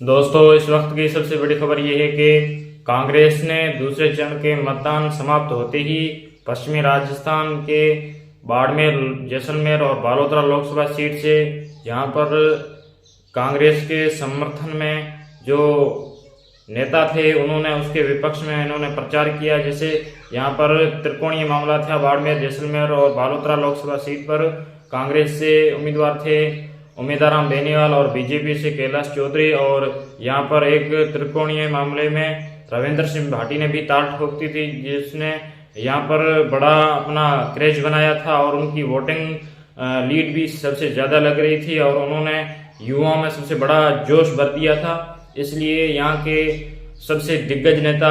दोस्तों, इस वक्त की सबसे बड़ी खबर यह है कि कांग्रेस ने दूसरे चरण के मतदान समाप्त होते ही पश्चिमी राजस्थान के बाड़मेर, जैसलमेर और बालोतरा लोकसभा सीट से जहां पर कांग्रेस के समर्थन में जो नेता थे उन्होंने उसके विपक्ष में इन्होंने प्रचार किया। जैसे यहाँ पर त्रिकोणीय मामला था, बाड़मेर, जैसलमेर और बालोतरा लोकसभा सीट पर कांग्रेस से उम्मीदवार थे उमेदाराम बेनीवाल और बीजेपी से कैलाश चौधरी, और यहाँ पर एक त्रिकोणीय मामले में रविंद्र सिंह भाटी ने भी ताल ठोकती थी, जिसने यहाँ पर बड़ा अपना क्रेज बनाया था और उनकी वोटिंग लीड भी सबसे ज़्यादा लग रही थी और उन्होंने युवाओं में सबसे बड़ा जोश भर दिया था। इसलिए यहाँ के सबसे दिग्गज नेता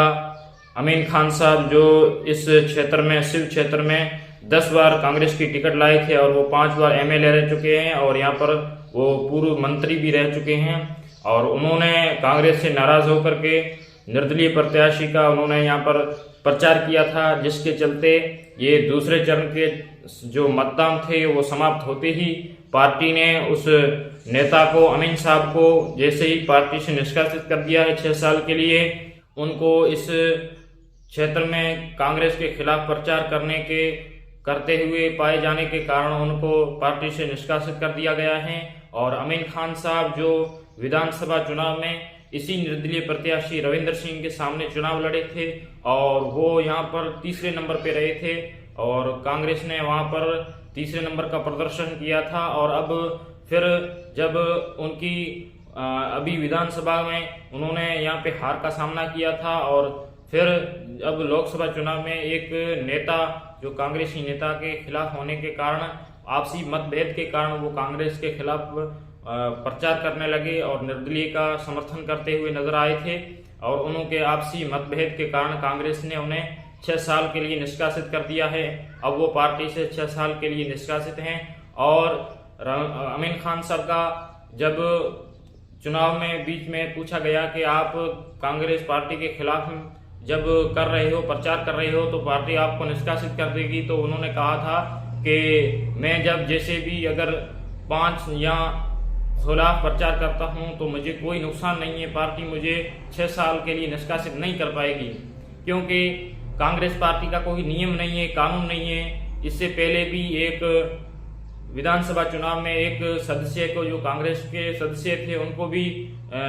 अमीन खान साहब, जो इस क्षेत्र में, शिव क्षेत्र में 10 बार कांग्रेस की टिकट लाए थे और वो 5 बार एमएलए रह चुके हैं और यहाँ पर वो पूर्व मंत्री भी रह चुके हैं, और उन्होंने कांग्रेस से नाराज होकर के निर्दलीय प्रत्याशी का उन्होंने यहाँ पर प्रचार किया था, जिसके चलते ये दूसरे चरण के जो मतदान थे वो समाप्त होते ही पार्टी ने उस नेता को, अमीन साहब को, जैसे ही पार्टी से निष्कासित कर दिया है 6 साल के लिए। उनको इस क्षेत्र में कांग्रेस के खिलाफ प्रचार करते हुए पाए जाने के कारण उनको पार्टी से निष्कासित कर दिया गया है। और अमीन खान साहब जो विधानसभा चुनाव में इसी निर्दलीय प्रत्याशी रविंद्र सिंह के सामने चुनाव लड़े थे और वो यहाँ पर तीसरे नंबर पे रहे थे और कांग्रेस ने वहाँ पर तीसरे नंबर का प्रदर्शन किया था। और अब फिर जब उनकी अभी विधानसभा में उन्होंने यहाँ पे हार का सामना किया था और फिर अब लोकसभा चुनाव में एक नेता जो कांग्रेसी नेता के खिलाफ होने के कारण, आपसी मतभेद के कारण वो कांग्रेस के खिलाफ प्रचार करने लगे और निर्दलीय का समर्थन करते हुए नजर आए थे, और उनके आपसी मतभेद के कारण कांग्रेस ने उन्हें 6 साल के लिए निष्कासित कर दिया है। अब वो पार्टी से 6 साल के लिए निष्कासित हैं। और अमीन खान साहब का जब चुनाव में बीच में पूछा गया कि आप कांग्रेस पार्टी के खिलाफ जब कर रहे हो, प्रचार कर रहे हो, तो पार्टी आपको निष्कासित कर देगी, तो उन्होंने कहा था कि मैं जब जैसे भी अगर 5 या 16 प्रचार करता हूं तो मुझे कोई नुकसान नहीं है, पार्टी मुझे 6 साल के लिए निष्कासित नहीं कर पाएगी, क्योंकि कांग्रेस पार्टी का कोई नियम नहीं है, कानून नहीं है। इससे पहले भी एक विधानसभा चुनाव में एक सदस्य को, जो कांग्रेस के सदस्य थे, उनको भी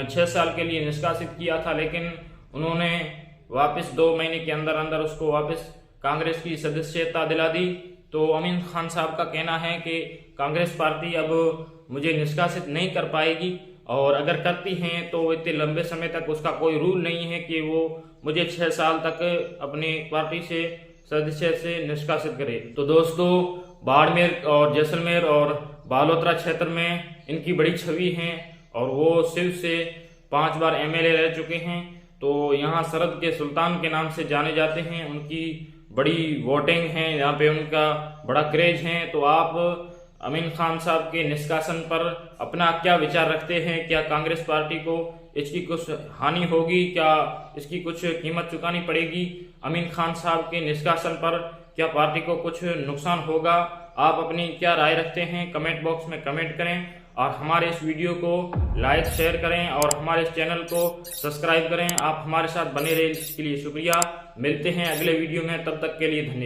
6 साल के लिए निष्कासित किया था, लेकिन उन्होंने वापस 2 महीने के अंदर अंदर उसको वापस कांग्रेस की सदस्यता दिला दी। तो अमीन खान साहब का कहना है कि कांग्रेस पार्टी अब मुझे निष्कासित नहीं कर पाएगी, और अगर करती हैं तो इतने लंबे समय तक उसका कोई रूल नहीं है कि वो मुझे 6 साल तक अपनी पार्टी से सदस्य से निष्कासित करे। तो दोस्तों, बाड़मेर और जैसलमेर और बालोतरा क्षेत्र में इनकी बड़ी छवि है और वो शिव से 5 बार एमएलए रह चुके हैं। तो यहाँ सरद के सुल्तान के नाम से जाने जाते हैं, उनकी बड़ी वोटिंग है, यहाँ पे उनका बड़ा क्रेज है। तो आप अमीन खान साहब के निष्कासन पर अपना क्या विचार रखते हैं? क्या कांग्रेस पार्टी को इसकी कुछ हानि होगी? क्या इसकी कुछ कीमत चुकानी पड़ेगी? अमीन खान साहब के निष्कासन पर क्या पार्टी को कुछ नुकसान होगा? आप अपनी क्या राय रखते हैं? कमेंट बॉक्स में कमेंट करें और हमारे इस वीडियो को लाइक, शेयर करें और हमारे इस चैनल को सब्सक्राइब करें। आप हमारे साथ बने रहे, इसके लिए शुक्रिया। मिलते हैं अगले वीडियो में, तब तक के लिए धन्यवाद।